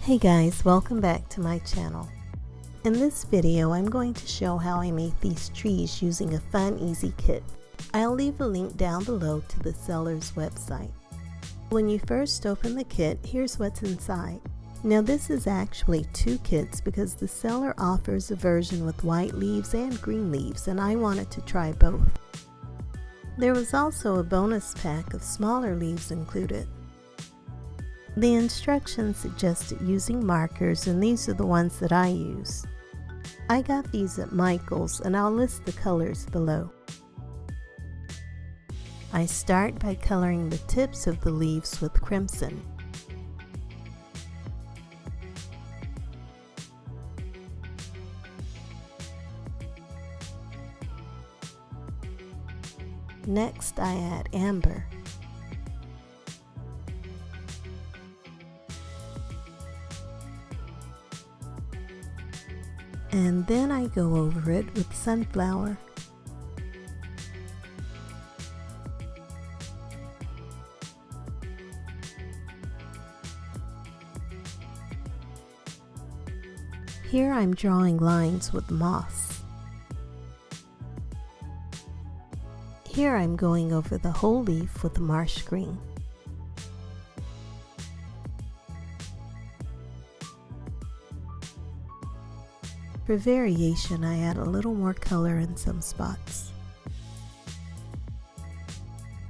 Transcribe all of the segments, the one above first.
Hey guys, welcome back to my channel. In this video, I'm going to show how I made these trees using a fun, easy kit. I'll leave a link down below to the seller's website. When you first open the kit, here's what's inside. Now this is actually two kits because the seller offers a version with white leaves and green leaves, and I wanted to try both. There was also a bonus pack of smaller leaves included. The instructions suggested using markers, and these are the ones that I use. I got these at Michael's, and I'll list the colors below. I start by coloring the tips of the leaves with crimson. Next, I add amber. And then I go over it with sunflower. Here I'm drawing lines with moss. Here I'm going over the whole leaf with Marsh Green. For variation, I add a little more color in some spots.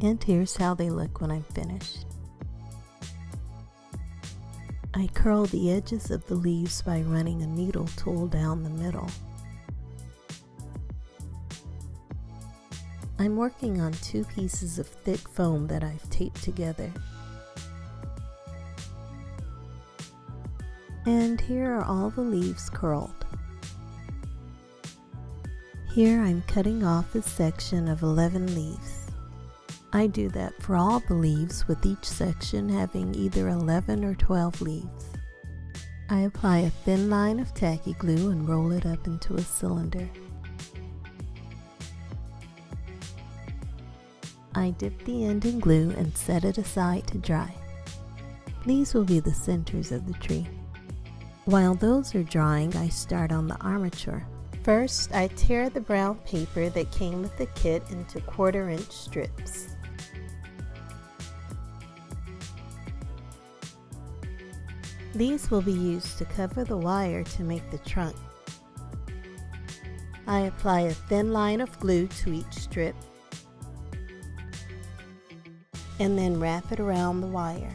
And here's how they look when I'm finished. I curl the edges of the leaves by running a needle tool down the middle. I'm working on two pieces of thick foam that I've taped together. And here are all the leaves curled. Here I'm cutting off a section of 11 leaves. I do that for all the leaves, with each section having either 11 or 12 leaves. I apply a thin line of tacky glue and roll it up into a cylinder. I dip the end in glue and set it aside to dry. These will be the centers of the tree. While those are drying, I start on the armature. First, I tear the brown paper that came with the kit into 1/4-inch strips. These will be used to cover the wire to make the trunk. I apply a thin line of glue to each strip and then wrap it around the wire.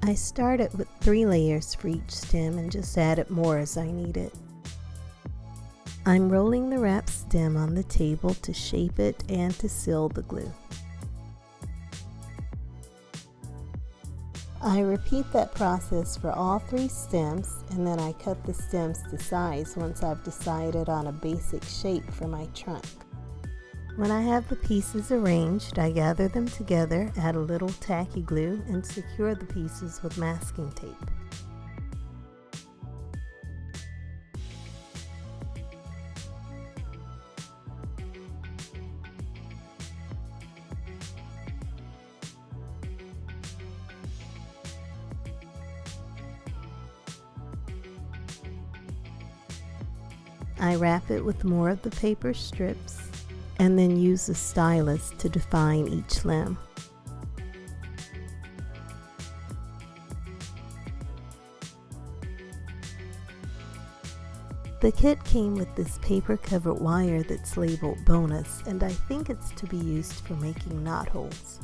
I started with 3 layers for each stem and just added more as I needed. I'm rolling the wrapped stem on the table to shape it and to seal the glue. I repeat that process for all 3 stems, and then I cut the stems to size once I've decided on a basic shape for my trunk. When I have the pieces arranged, I gather them together, add a little tacky glue, and secure the pieces with masking tape. I wrap it with more of the paper strips and then use a stylus to define each limb. The kit came with this paper covered wire that's labeled bonus, and I think it's to be used for making knot holes.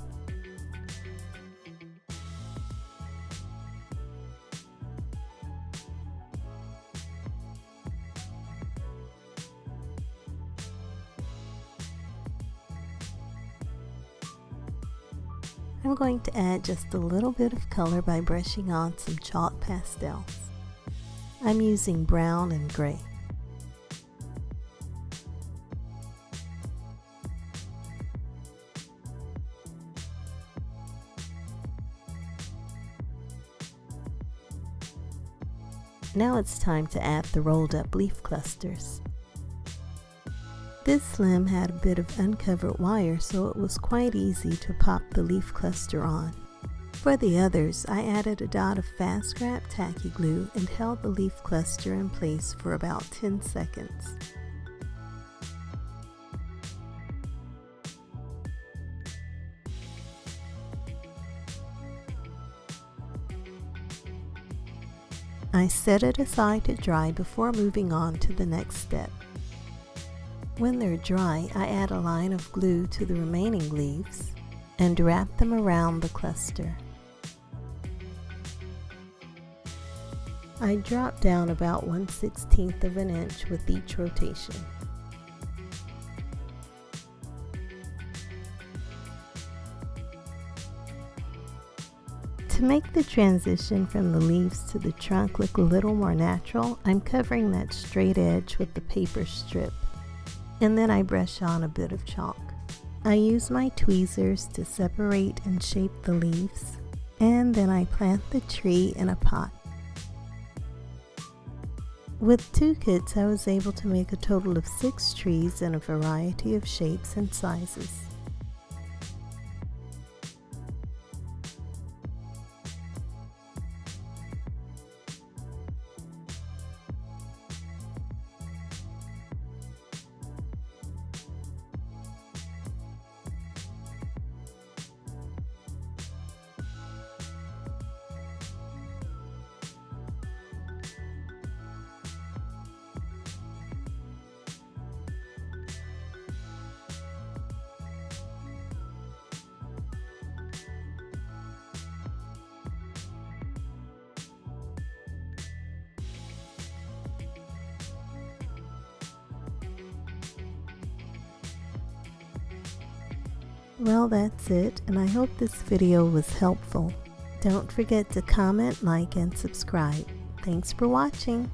I'm going to add just a little bit of color by brushing on some chalk pastels. I'm using brown and gray. Now it's time to add the rolled up leaf clusters. This limb had a bit of uncovered wire, so it was quite easy to pop the leaf cluster on. For the others, I added a dot of fast wrap tacky glue and held the leaf cluster in place for about 10 seconds. I set it aside to dry before moving on to the next step. When they're dry, I add a line of glue to the remaining leaves and wrap them around the cluster. I drop down about 1/16 of an inch with each rotation. To make the transition from the leaves to the trunk look a little more natural, I'm covering that straight edge with the paper strip, and then I brush on a bit of chalk. I use my tweezers to separate and shape the leaves, and then I plant the tree in a pot. With 2 kits, I was able to make a total of 6 trees in a variety of shapes and sizes. Well, that's it, and I hope this video was helpful. Don't forget to comment, like, and subscribe. Thanks for watching.